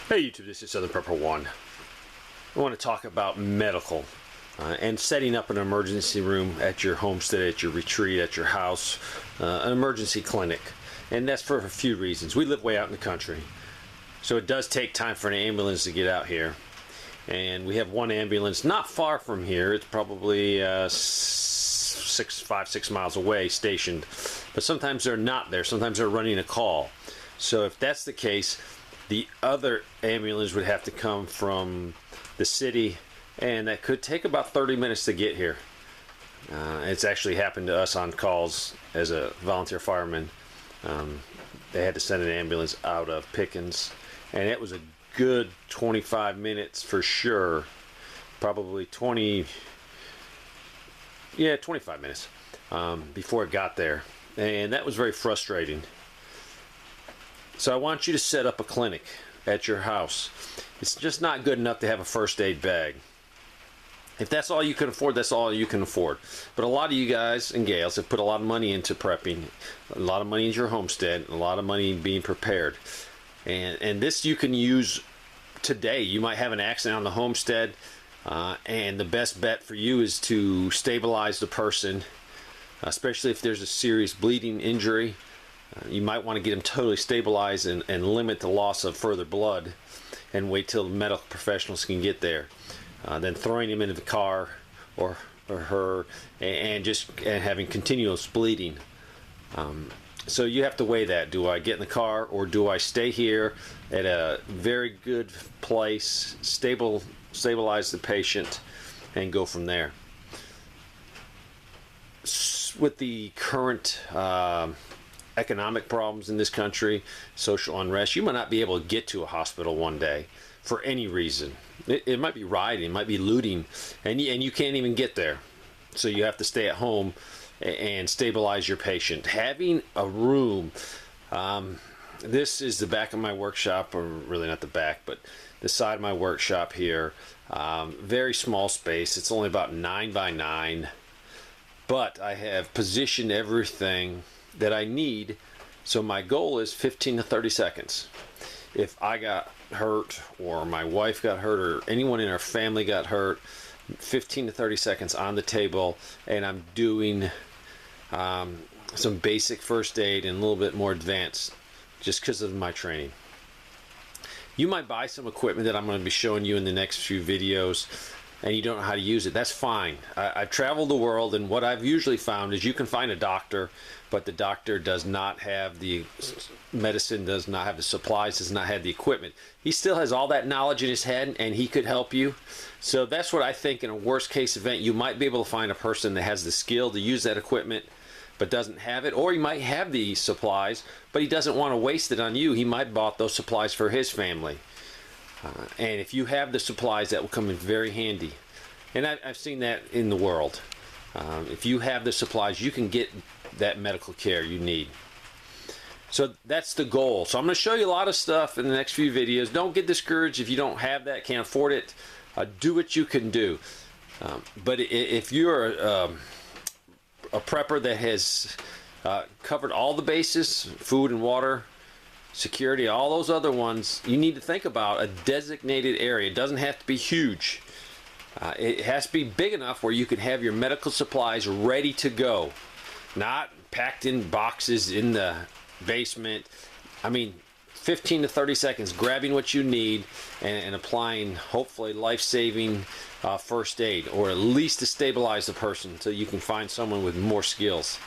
Hey YouTube, this is Southern Prepper 1. I want to talk about medical and setting up an emergency room at your homestead, at your retreat, at your house, an emergency clinic. And that's for a few reasons. We live way out in the country, so it does take time for an ambulance to get out here. And we have one ambulance not far from here. It's probably 5-6 miles away, stationed. But sometimes they're not there. Sometimes they're running a call. So if that's the case, the other ambulance would have to come from the city, and that could take about 30 minutes to get here. It's actually happened to us on calls as a volunteer fireman. They had to send an ambulance out of Pickens, and it was a good 25 minutes for sure. Probably 25 minutes before it got there, and that was very frustrating. So I want you to set up a clinic at your house. It's just not good enough to have a first aid bag. If that's all you can afford, that's all you can afford. But a lot of you guys and gals have put a lot of money into prepping, a lot of money into your homestead, a lot of money being prepared. And this you can use today. You might have an accident on the homestead, and the best bet for you is to stabilize the person, especially if there's a serious bleeding injury. You might want to get them totally stabilized and limit the loss of further blood and wait till the medical professionals can get there. Then throwing him into the car or her and having continuous bleeding. So you have to weigh that. Do I get in the car, or do I stay here at a very good place, stabilize the patient, and go from there? With the current economic problems in this country, social unrest, you might not be able to get to a hospital one day for any reason. It might be rioting, it might be looting, and you can't even get there. So you have to stay at home and stabilize your patient. Having a room, this is the back of my workshop, or really not the back, but the side of my workshop here. Very small space. It's only about 9 by 9, but I have positioned everything that I need. So my goal is 15 to 30 seconds. If I got hurt, or my wife got hurt, or anyone in our family got hurt, 15 to 30 seconds on the table, and I'm doing some basic first aid and a little bit more advanced just because of my training. You might buy some equipment that I'm going to be showing you in the next few videos, and you don't know how to use it. That's fine. I've traveled the world, and what I've usually found is you can find a doctor, but the doctor does not have the medicine, does not have the supplies, does not have the equipment. He still has all that knowledge in his head, and he could help you. So that's what I think. In a worst case event, you might be able to find a person that has the skill to use that equipment but doesn't have it, or he might have the supplies but he doesn't want to waste it on you. He might have bought those supplies for his family. And if you have the supplies, that will come in very handy. And I've seen that in the world. If you have the supplies, you can get that medical care you need. So that's the goal. So I'm going to show you a lot of stuff in the next few videos. Don't get discouraged if you don't have that, can't afford it. Do what you can do. But if you're a prepper that has covered all the bases, food and water, security, all those other ones, you need to think about a designated area. It doesn't have to be huge. It has to be big enough where you can have your medical supplies ready to go, not packed in boxes in the basement. I mean, 15 to 30 seconds grabbing what you need and applying hopefully life-saving first aid, or at least to stabilize the person until you can find someone with more skills.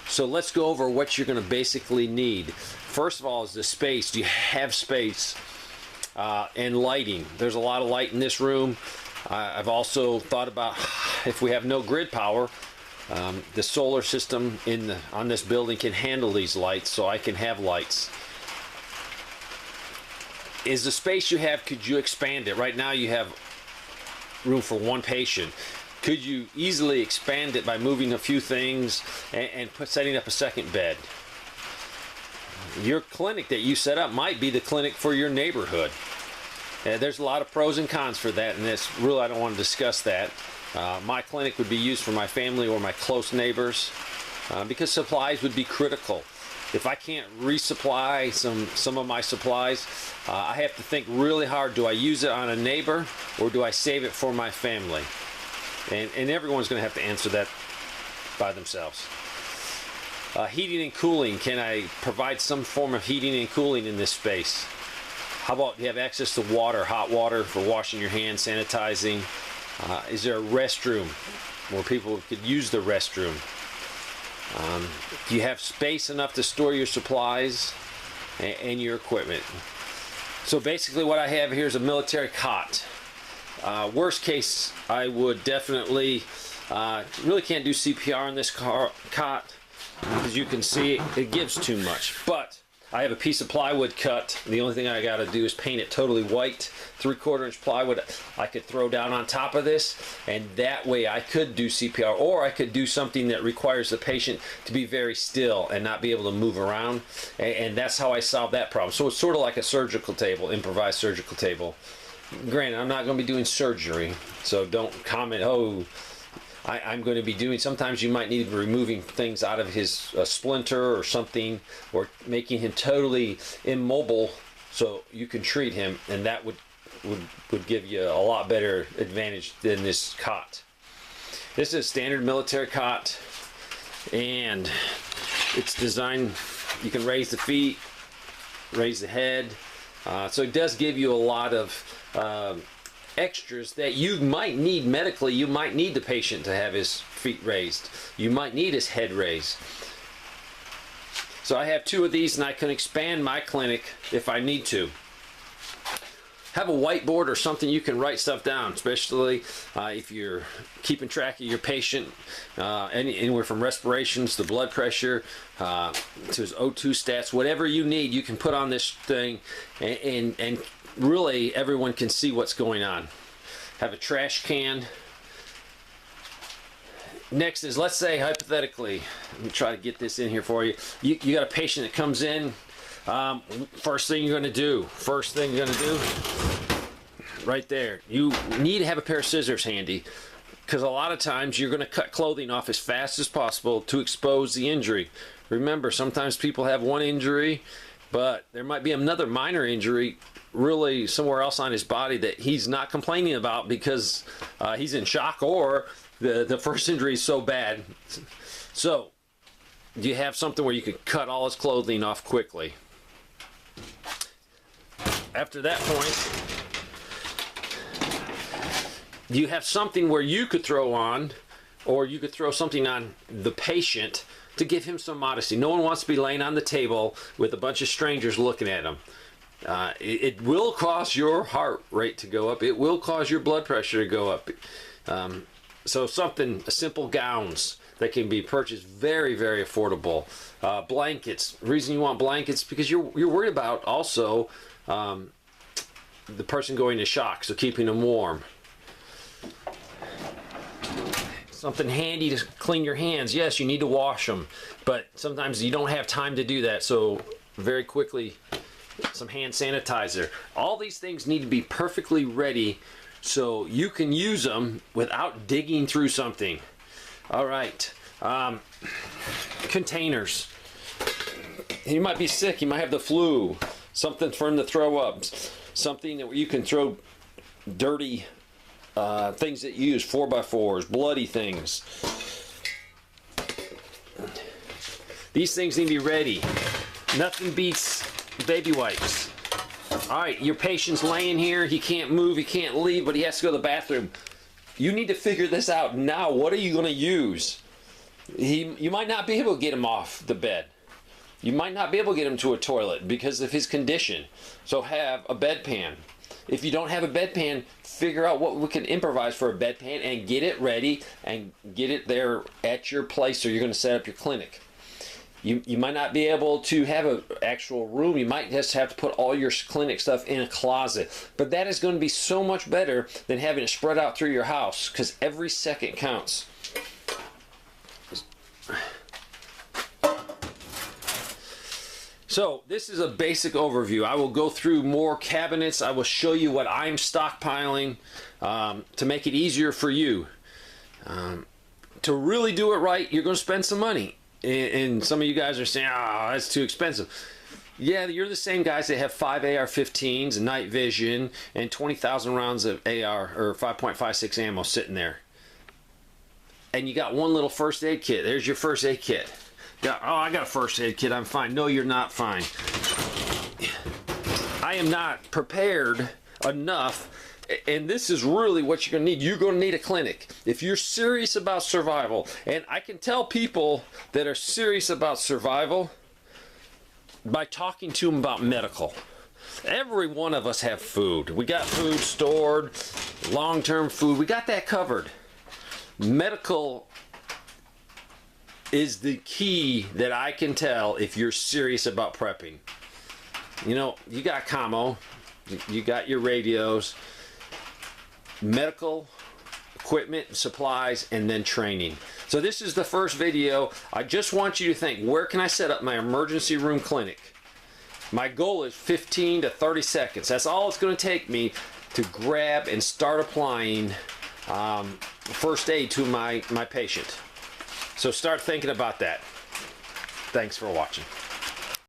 So let's go over what you're going to basically need. First of all is the space. Do you have space? And lighting. There's a lot of light in this room. I've also thought about, if we have no grid power, the solar system on this building can handle these lights, so I can have lights. Is the space you have, could you expand it? Right now you have room for one patient. Could you easily expand it by moving a few things and setting up a second bed? Your clinic that you set up might be the clinic for your neighborhood. There's a lot of pros and cons for that, and this really, I don't want to discuss that. My clinic would be used for my family or my close neighbors, because supplies would be critical. If I can't resupply some of my supplies, I have to think really hard. Do I use it on a neighbor or do I save it for my family? And everyone's going to have to answer that by themselves. Heating and cooling. Can I provide some form of heating and cooling in this space? How about you have access to water, hot water for washing your hands, sanitizing? Is there a restroom where people could use the restroom? Do you have space enough to store your supplies and your equipment? So basically what I have here is a military cot. Worst case, I would definitely, really can't do CPR on this cot. As you can see, it gives too much. But I have a piece of plywood cut. The only thing I got to do is paint it totally white. 3/4 inch plywood I could throw down on top of this, and that way I could do CPR, or I could do something that requires the patient to be very still and not be able to move around, and that's how I solve that problem. So it's sort of like a surgical table, improvised surgical table. Granted, I'm not going to be doing surgery, so don't comment, oh, I'm going to be doing, sometimes you might need to be removing things out of his splinter or something, or making him totally immobile so you can treat him, and that would give you a lot better advantage than this cot. This is a standard military cot, and it's designed, you can raise the feet, raise the head, so it does give you a lot of extras that you might need medically. You might need the patient to have his feet raised. You might need his head raised. So I have 2 of these, and I can expand my clinic if I need to. Have a whiteboard or something you can write stuff down, especially if you're keeping track of your patient, anywhere from respirations to blood pressure to his O2 stats. Whatever you need, you can put on this thing, and really everyone can see what's going on. Have a trash can. Next is, let's say hypothetically, let me try to get this in here for you. You got a patient that comes in. First thing you're going to do, right there, you need to have a pair of scissors handy, because a lot of times you're going to cut clothing off as fast as possible to expose the injury. Remember, sometimes people have one injury, but there might be another minor injury really somewhere else on his body that he's not complaining about because he's in shock, or the first injury is so bad. So you have something where you can cut all his clothing off quickly. After that point, you have something where you could throw on, or you could throw something on the patient to give him some modesty. No one wants to be laying on the table with a bunch of strangers looking at him. It will cause your heart rate to go up. It will cause your blood pressure to go up. So simple gowns that can be purchased very, very affordable. Blankets. The reason you want blankets, because you're worried about also the person going into shock, so keeping them warm. Something handy to clean your hands. Yes, you need to wash them, but sometimes you don't have time to do that, so very quickly, some hand sanitizer. All these things need to be perfectly ready so you can use them without digging through something. All right, containers. You might be sick, you might have the flu, something for him to throw up, something that you can throw dirty things that you use, 4x4s, bloody things. These things need to be ready. Nothing beats baby wipes. All right, your patient's laying here, he can't move, he can't leave, but he has to go to the bathroom. You need to figure this out now. What are you going to use? You might not be able to get him off the bed. You might not be able to get him to a toilet because of his condition. So have a bedpan. If you don't have a bedpan, figure out what we can improvise for a bedpan and get it ready and get it there at your place so you're going to set up your clinic. You might not be able to have an actual room. You might just have to put all your clinic stuff in a closet. But that is going to be so much better than having it spread out through your house, because every second counts. So this is a basic overview. I will go through more cabinets. I will show you what I'm stockpiling to make it easier for you. To really do it right, you're going to spend some money. And some of you guys are saying, oh, that's too expensive. Yeah, you're the same guys that have 5 AR-15s, night vision, and 20,000 rounds of AR or 5.56 ammo sitting there. And you got one little first aid kit. There's your first aid kit. I got a first aid kit. I'm fine. No, you're not fine. I am not prepared enough. And this is really what you're going to need. You're going to need a clinic. If you're serious about survival, and I can tell people that are serious about survival by talking to them about medical. Every one of us have food. We got food stored, long-term food. We got that covered. Medical is the key that I can tell if you're serious about prepping. You know, you got commo, you got your radios, medical equipment, supplies, and then training. So this is the first video. I just want you to think, where can I set up my emergency room clinic? My goal is 15 to 30 seconds. That's all it's going to take me to grab and start applying first aid to my patient. So start thinking about that. Thanks for watching.